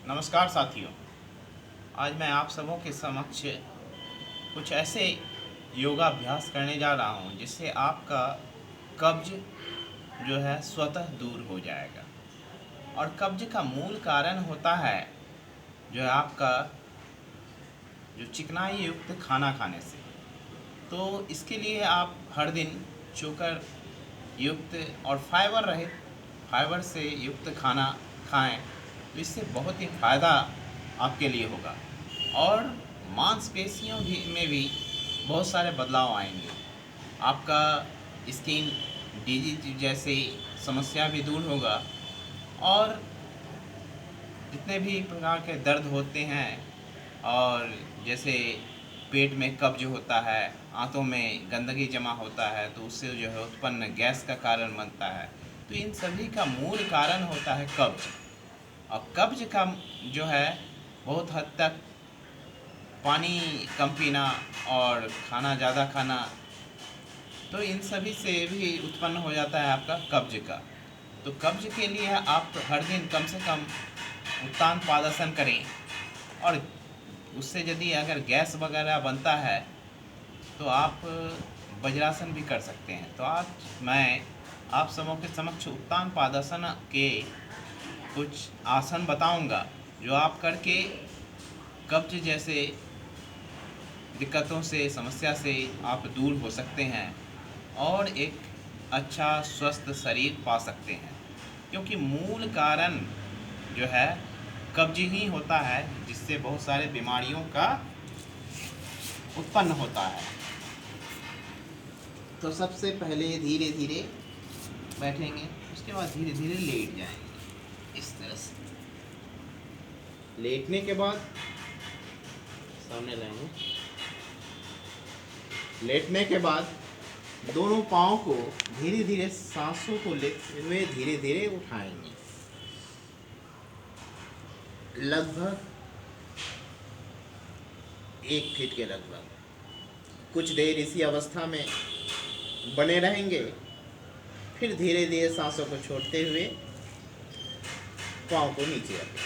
नमस्कार साथियों। आज मैं आप सबों के समक्ष कुछ ऐसे योगाभ्यास करने जा रहा हूं जिससे आपका कब्ज जो है स्वतः दूर हो जाएगा। और कब्ज का मूल कारण होता है जो है आपका जो चिकनाई युक्त खाना खाने से। तो इसके लिए आप हर दिन चोकर युक्त और फाइबर से युक्त खाना खाएं, तो इससे बहुत ही फ़ायदा आपके लिए होगा और मांसपेशियों में भी बहुत सारे बदलाव आएंगे। आपका स्किन डिजीज जैसे समस्या भी दूर होगा और जितने भी प्रकार के दर्द होते हैं और जैसे पेट में कब्ज होता है, आंतों में गंदगी जमा होता है तो उससे जो है उत्पन्न गैस का कारण बनता है। तो इन सभी का मूल कारण होता है कब्ज। और कब्ज का जो है बहुत हद तक पानी कम पीना और खाना ज़्यादा खाना, तो इन सभी से भी उत्पन्न हो जाता है आपका कब्ज का। तो कब्ज के लिए आप हर दिन कम से कम उत्तान पादासन करें और उससे यदि अगर गैस वगैरह बनता है तो आप वज्रासन भी कर सकते हैं। तो आज मैं आप सबों के समक्ष उत्तान पादासन के कुछ आसन बताऊंगा जो आप करके कब्ज जैसे दिक्कतों से समस्या से आप दूर हो सकते हैं और एक अच्छा स्वस्थ शरीर पा सकते हैं। क्योंकि मूल कारण जो है कब्ज ही होता है जिससे बहुत सारे बीमारियों का उत्पन्न होता है। तो सबसे पहले धीरे धीरे बैठेंगे, उसके बाद धीरे धीरे लेट जाएंगे इस तरह से। लेटने के बाद सामने लाएंगे। लेटने के बाद दोनों पाँव को धीरे धीरे सांसों को लेते हुए धीरे धीरे उठाएंगे। लगभग 1 फीट के लगभग कुछ देर इसी अवस्था में बने रहेंगे। फिर धीरे धीरे सांसों को छोड़ते हुए पाँव को नीचे रखें।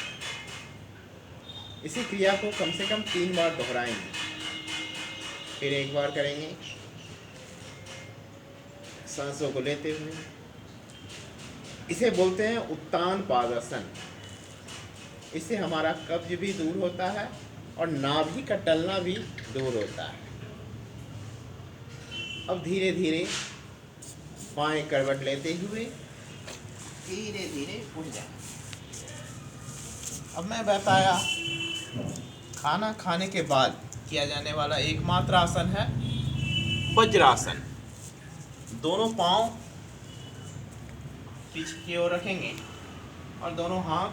इसी क्रिया को कम से कम 3 बार दोहराएंगे। फिर एक बार करेंगे सांसों को लेते हुए। इसे बोलते हैं उत्तान पादासन। इससे हमारा कब्ज भी दूर होता है और नाभि का टलना भी दूर होता है। अब धीरे धीरे बाएं करवट लेते हुए धीरे धीरे उठ जाए। अब मैं बताया खाना खाने के बाद किया जाने वाला एकमात्र आसन है वज्रासन। दोनों पांव पीछे की ओर रखेंगे और दोनों हाथ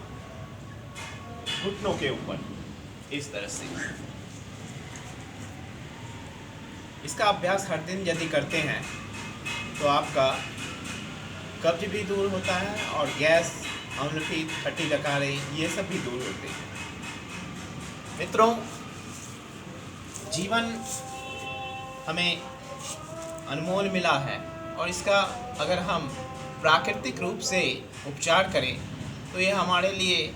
घुटनों के ऊपर इस तरह से। इसका अभ्यास हर दिन यदि करते हैं तो आपका कब्ज भी दूर होता है और गैस, अम्लपीत, खट्टी डकारे ये सब भी दूर होते हैं। मित्रों, जीवन हमें अनमोल मिला है और इसका अगर हम प्राकृतिक रूप से उपचार करें तो ये हमारे लिए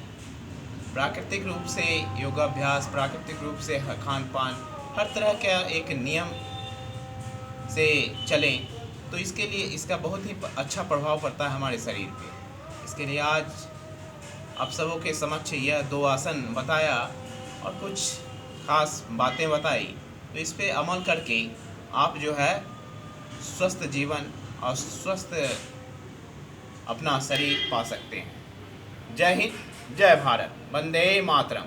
प्राकृतिक रूप से योगाभ्यास, प्राकृतिक रूप से खान पान, हर तरह का एक नियम से चलें तो इसके लिए इसका बहुत ही अच्छा प्रभाव पड़ता है हमारे शरीर पे। इसके लिए आज आप सबों के समक्ष यह 2 आसन बताया और कुछ खास बातें बताई। तो इस पे अमल करके आप जो है स्वस्थ जीवन और स्वस्थ अपना शरीर पा सकते हैं। जय हिंद, जय भारत, वंदे मातरम।